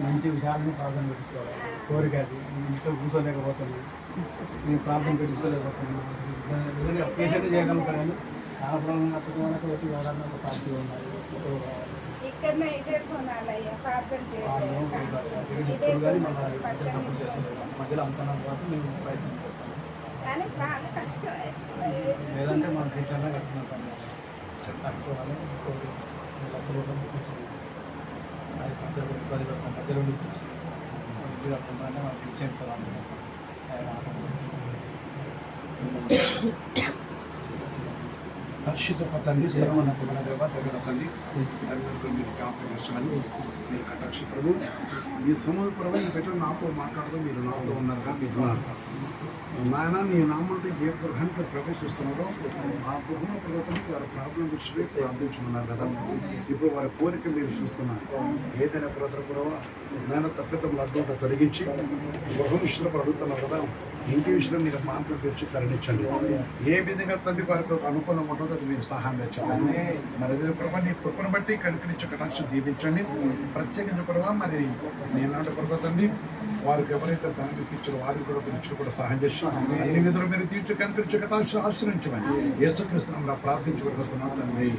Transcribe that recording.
మంచి విషయాలను ప్రార్థన పెట్టుకోవాలి. కోరిక అది ఇంట్లో కూర్చోలేకపోతుంది, నేను ప్రార్థన పెట్టుకోలేకపోతున్నాను. పేషెంట్ చేయగలుగుతాను కానీ చాలా ప్రాబ్లం వాళ్ళకి వచ్చి ఎవరన్నా ఒక సాక్షి ఉండాలి. సపోర్ట్ చేస్తుంది మధ్యలో అంతా పాటు మేము ప్రయత్నం చేస్తాం. లేదంటే మనం ఫ్యూచర్లో కట్టుకున్నాం కట్టుకోవాలి. 2 లక్షల రూపాయలు ఇప్పించింది, మధ్యలో మధ్యలో ఇప్పించి ఇంటి కట్టుకుంటానే మనకి ఇచ్చేది సార్. పరిశుద్ధ తండ్రి, సర్వోన్నతమైన దేవ, దగ్గర తండ్రి, తల్లిదండ్రులు మీరు జ్ఞాపకం చేస్తాను, మీరు కటాక్షించడము. ఈ సమూహపరమై ఈ బిడ్డలు నాతో మాట్లాడదు, మీరు నాతో ఉన్నారు కానీ మీరు ఉన్నారు నాయన. నీ నామంలో ఏ గృహానికి ప్రవేశిస్తున్నారో ఆ గృహంలో ప్రవర్తనకి వారి ప్రాబ్లం విషయమే ప్రార్థించుకున్నారు కదా. ఇప్పుడు వారి కోరిక మీరు చూస్తున్నారు. ఏదైనా ప్రవర్తన నేను తప్పితములు అడ్డుంట తొలగించి గృహం విషయంలో అడుగుతున్నారు కదా. ఇంటి విషయంలో మీరు మార్గం తెచ్చి కరుణించండి. ఏ విధంగా తండ్రి వారికి అనుకూలంగా ఉంటుందో అది మీరు సహాయం తెచ్చండి. మరి అదే ప్రభావ నీ కృపను బట్టి కనుకరించే కటాక్షం దీవించండి. ప్రత్యేకించి ప్రభావ మరి నేనాటి ప్రభావ తండ్రి వారికి ఎవరైతే ధనం ఇప్పించారో వారికి కూడా గురించి కూడా సహాయం చేసి అన్ని విధులు మీరు తీర్చి కనుకరించే కటాక్షం ఆశ్రయించమని యేసుక్రీస్తు నామమున ప్రార్థించి వస్తున్నాం తండ్రి.